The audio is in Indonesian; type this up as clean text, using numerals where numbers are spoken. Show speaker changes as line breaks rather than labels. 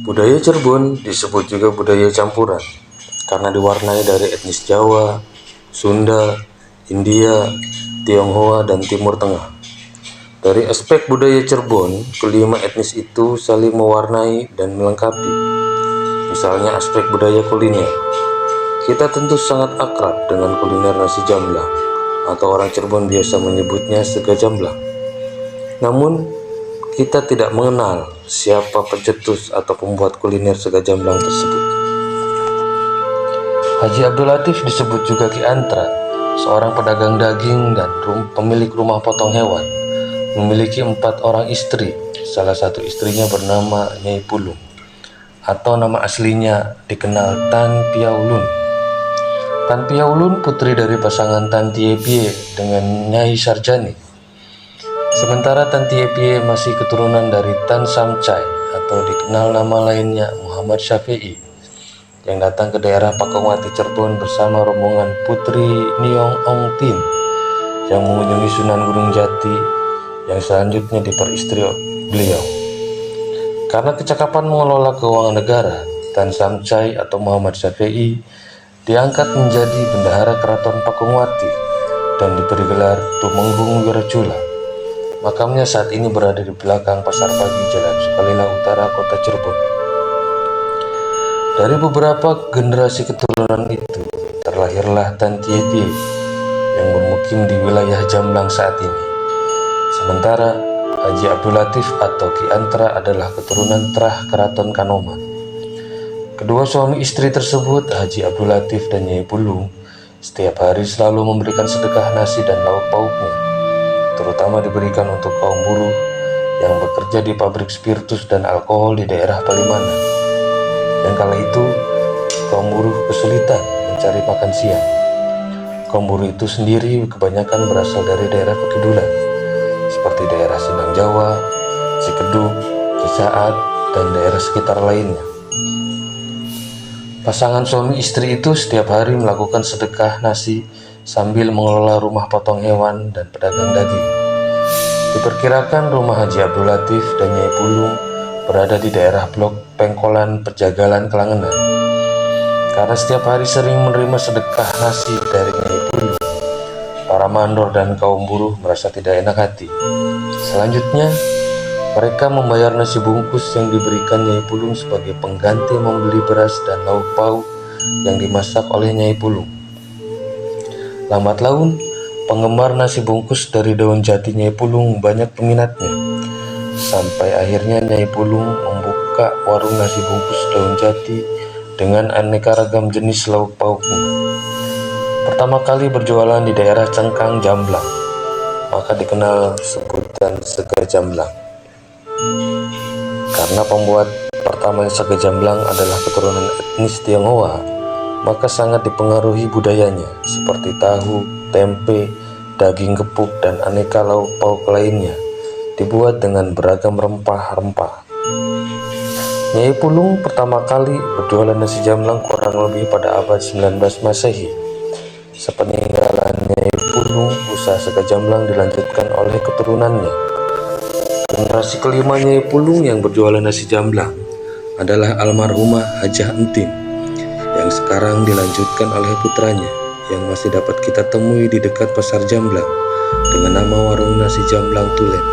Budaya Cirebon disebut juga budaya campuran karena diwarnai dari etnis Jawa, Sunda, India, Tionghoa, dan Timur Tengah. Dari aspek budaya Cirebon, kelima etnis itu saling mewarnai dan melengkapi. Misalnya aspek budaya kuliner. Kita tentu sangat akrab dengan kuliner nasi jamblang, atau orang Cirebon biasa menyebutnya sega jamblang. Namun, kita tidak mengenal siapa pencetus atau pembuat kuliner sega jamblang tersebut. Haji Abdul Latif disebut juga Ki Antra, seorang pedagang daging dan pemilik rumah potong hewan. Memiliki 4 orang istri, salah satu istrinya bernama Nyai Pulung, atau nama aslinya dikenal Tan Piaulun. Tan Piaulun putri dari pasangan Tan Tie Pie dengan Nyai Sarjani. Sementara Tan Tie Pie masih keturunan dari Tan Samcai atau dikenal nama lainnya Muhammad Syafi'i yang datang ke daerah Pakongwati Cirebon bersama rombongan Putri Niong Ong Tin yang mengunjungi Sunan Gunung Jati yang selanjutnya diperistri beliau. Karena kecakapan mengelola keuangan negara, Tan Samcai atau Muhammad Syafi'i diangkat menjadi bendahara keraton Pakongwati dan diberi gelar Tumenggung Wiracula. Makamnya saat ini berada di belakang Pasar Pagi Jalan Sukalila Utara, Kota Cirebon. Dari beberapa generasi keturunan itu, terlahirlah Tan Tie Pie yang bermukim di wilayah Jamblang saat ini. Sementara Haji Abdul Latif atau Ki Antra adalah keturunan Trah Keraton Kanoman. Kedua suami istri tersebut, Haji Abdul Latif dan Nyai Pulung, setiap hari selalu memberikan sedekah nasi dan lauk pauknya, terutama diberikan untuk kaum buruh yang bekerja di pabrik spiritus dan alkohol di daerah Palimanan. Dan kala itu, kaum buruh kesulitan mencari makan siang. Kaum buruh itu sendiri kebanyakan berasal dari daerah Pekidulan, seperti daerah Sindang Jawa, Cikedug, Cisaat, dan daerah sekitar lainnya. Pasangan suami istri itu setiap hari melakukan sedekah nasi sambil mengelola rumah potong hewan dan pedagang daging. Diperkirakan rumah Haji Abdul Latif dan Nyai Pulung berada di daerah Blok Pengkolan Perjagalan Kelangenan. Karena setiap hari sering menerima sedekah nasi dari Nyai Pulung, para mandor dan kaum buruh merasa tidak enak hati. Selanjutnya, mereka membayar nasi bungkus yang diberikan Nyai Pulung sebagai pengganti membeli beras dan lauk pauk yang dimasak oleh Nyai Pulung. Lambat laun, penggemar nasi bungkus dari daun jati Nyai Pulung banyak peminatnya. Sampai akhirnya Nyai Pulung membuka warung nasi bungkus daun jati dengan aneka ragam jenis lauk pauknya. Pertama kali berjualan di daerah Cengkang Jamblang, maka dikenal sebutan sega jamblang. Karena pembuat pertama sega jamblang adalah keturunan etnis Tionghoa, maka sangat dipengaruhi budayanya seperti tahu, tempe, daging gepuk, dan aneka lauk pauk lainnya dibuat dengan beragam rempah-rempah. Nyai Pulung pertama kali berjualan nasi jamblang kurang lebih pada abad 19 Masehi. Sepeninggalan Nyai Pulung, usaha sega jamblang dilanjutkan oleh keturunannya. Generasi kelima Nyai Pulung yang berjualan nasi jamblang adalah almarhumah Hajah Entin, yang sekarang dilanjutkan oleh putranya yang masih dapat kita temui di dekat Pasar Jamblang dengan nama Warung Nasi Jamblang Tulen.